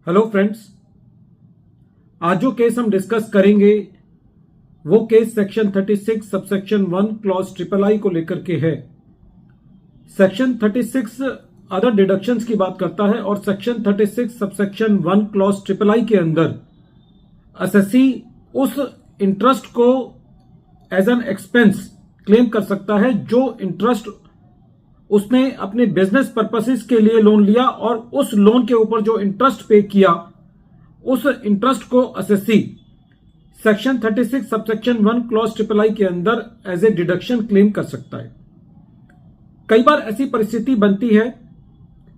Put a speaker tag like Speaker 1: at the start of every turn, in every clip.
Speaker 1: Hello friends, आज जो case हम डिस्कस करेंगे वो case section 36 subsection 1 clause triple I को लेकर के है। सेक्शन 36 अदर डिडक्शंस की बात करता है और section 36 subsection 1 clause triple I के अंदर एसएससी उस इंटरेस्ट को एज एन एक्सपेंस क्लेम कर सकता है जो इंटरेस्ट उसने अपने बिजनेस पर्पसेस के लिए लोन लिया और उस लोन के ऊपर जो इंटरेस्ट पे किया उस इंटरेस्ट को SSC section 36 subsection 1 clause triple I के अंदर एज ए डिडक्शन क्लेम कर सकता है। कई बार ऐसी परिस्थिति बनती है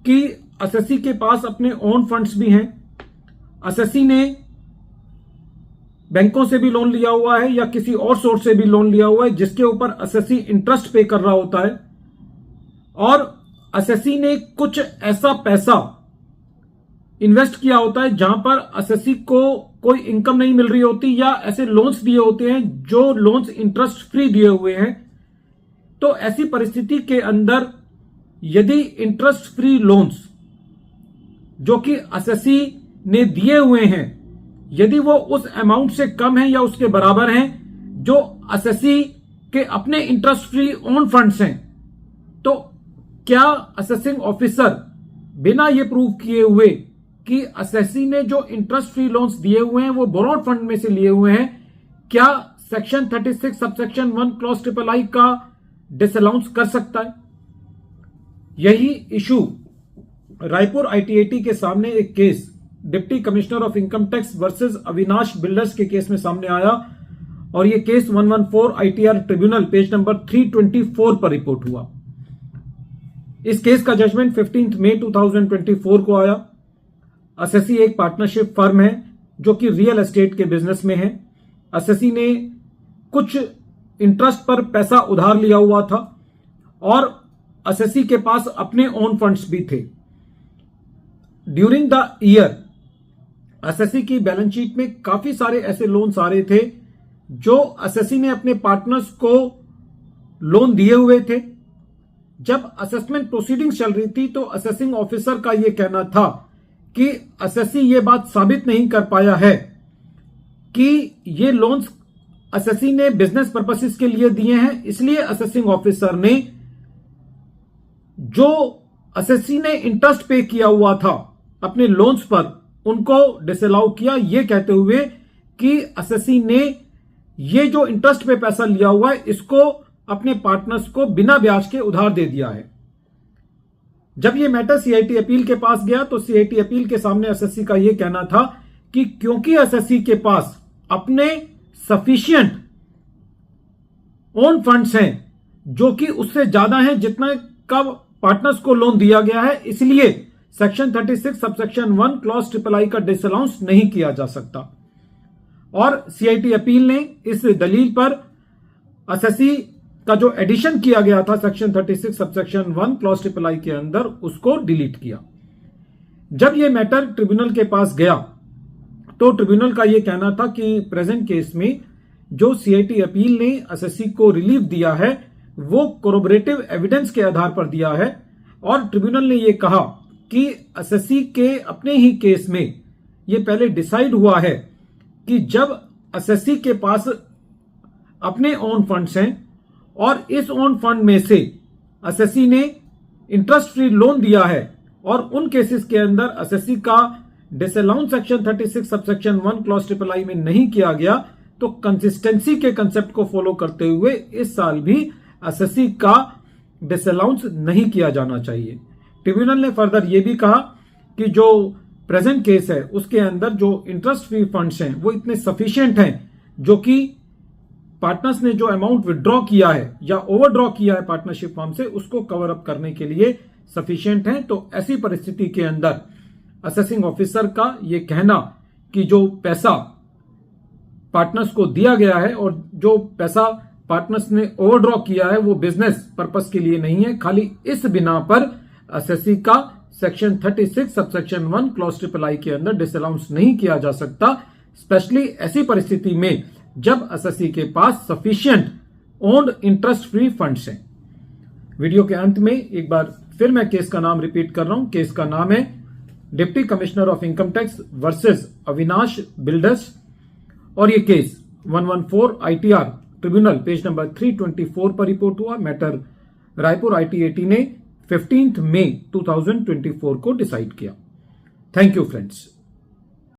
Speaker 1: कि एसएससी के पास अपने ओन फंड्स भी हैं, एसएससी ने बैंकों से भी लोन लिया हुआ है या किसी और सोर्स से भी लोन लिया हुआ है जिसके ऊपर एसएससी इंटरेस्ट पे कर रहा होता है और एसएससी ने कुछ ऐसा पैसा इन्वेस्ट किया होता है जहां पर एसएससी को कोई इनकम नहीं मिल रही होती या ऐसे लोन्स दिए होते हैं जो लोन्स इंटरेस्ट फ्री दिए हुए हैं। तो ऐसी परिस्थिति के अंदर यदि इंटरेस्ट फ्री लोन्स जो कि एसएससी ने दिए हुए हैं यदि वो उस अमाउंट से कम है या उसके बराबर हैं जो एसएससी के अपने इंटरेस्ट फ्री ओन फंड्स हैं, तो क्या असेसिंग ऑफिसर बिना ये प्रूव किए हुए कि एसएससी ने जो इंटरेस्ट फ्री लोन्स दिए हुए हैं वो बोरोड फंड में से लिए हुए हैं, क्या section 36 subsection 1 clause triple I का डिसअलाउंस कर सकता है? यही इशू रायपुर आईटीएटी के सामने एक case deputy commissioner of income tax versus Avinash builders के केस में सामने आया और यह case 114 ITR tribunal page number 324 पर रिपोर्ट हुआ। इस केस का जजमेंट 15 मई 2024 को आया। एसएससी एक पार्टनरशिप फर्म है जो कि रियल एस्टेट के बिजनेस में है। एसएससी ने कुछ इंटरेस्ट पर पैसा उधार लिया हुआ था और एसएससी के पास अपने ओन फंड्स भी थे। ड्यूरिंग द ईयर एसएससी की बैलेंस शीट में काफी सारे ऐसे लोन्स आ रहे थे जो एसएससी ने अपने पार्टनर्स को लोन दिए हुए थे। जब असेसमेंट प्रोसीडिंग्स चल रही थी तो असेसिंग ऑफिसर का यह कहना था कि एसएससी ये बात साबित नहीं कर पाया है कि ये लोन्स एसएससी ने बिजनेस पर्पसेस के लिए दिए हैं, इसलिए असेसिंग ऑफिसर ने जो एसएससी ने इंटरेस्ट पे किया हुआ था अपने लोन्स पर उनको डिसअलाउ किया, ये कहते हुए कि एसएससी ने ये जो इंटरेस्ट पे पैसा लिया हुआ है इसको अपने पार्टनर्स को बिना ब्याज के उधार दे दिया है। जब यह मैटर सीआईटी अपील के पास गया तो सीआईटी अपील के सामने एसएससी का यह कहना था कि क्योंकि एसएससी के पास अपने सफिशिएंट ओन फंड्स हैं जो कि उससे ज्यादा हैं जितना का पार्टनर्स को लोन दिया गया है, इसलिए section 36 subsection 1 clause triple I का डिसअलाउंस नहीं किया जा सकता। और सीआईटी अपील ने इस दलील पर एसएससी का जो एडिशन किया गया था section 36 subsection 1 clause triple I के अंदर उसको डिलीट किया। जब यह मैटर ट्रिब्यूनल के पास गया तो ट्रिब्यूनल का यह कहना था कि प्रेजेंट केस में जो सीआईटी अपील ने एसएससी को रिलीफ दिया है वो कोरोबरेटिव एविडेंस के आधार पर दिया है और ट्रिब्यूनल ने यह कहा कि एसएससी के अपने ही केस में यह पहले डिसाइड हुआ है कि जब एसएससी के पास अपने ओन फंड्स हैं और इस ओन फंड में से एसएससी ने इंटरेस्ट फ्री लोन दिया है और उन केसेस के अंदर एसएससी का disallowance section 36 subsection 1 clause triple I में नहीं किया गया, तो कंसिस्टेंसी के कंसेप्ट को फॉलो करते हुए इस साल भी एसएससी का डिसअलाउंस नहीं किया जाना चाहिए। ट्रिब्यूनल ने फर्दर यह भी कहा कि जो प्रेजेंट केस है उसके अंदर जो इंटरेस्ट फ्री फंड्स हैं वो इतने सफिशिएंट हैं जो कि पार्टनर्स ने जो अमाउंट विड्रॉ किया है या ओवरड्रॉ किया है पार्टनरशिप फर्म से उसको कवर अप करने के लिए सफिशिएंट है। तो ऐसी परिस्थिति के अंदर असेसिंग ऑफिसर का यह कहना कि जो पैसा पार्टनर्स को दिया गया है और जो पैसा पार्टनर्स ने ओवरड्रॉ किया है वो बिजनेस पर्पस के लिए नहीं है, खाली इस बिना पर एसएससी का section 36 subsection 1 clause triple I के अंदर डिसअलाउंस नहीं किया जा सकता, स्पेशली ऐसी परिस्थिति में जब एसएससी के पास sufficient owned interest free funds हैं। वीडियो के अंत में एक बार फिर मैं केस का नाम रिपीट कर रहा हूं। केस का नाम है deputy commissioner of income tax versus Avinash builders, और ये case 114 ITR tribunal page number 324 पर रिपोर्ट हुआ। मैटर रायपुर ITAT ने 15 मई 2024 को डिसाइड किया। Thank you friends.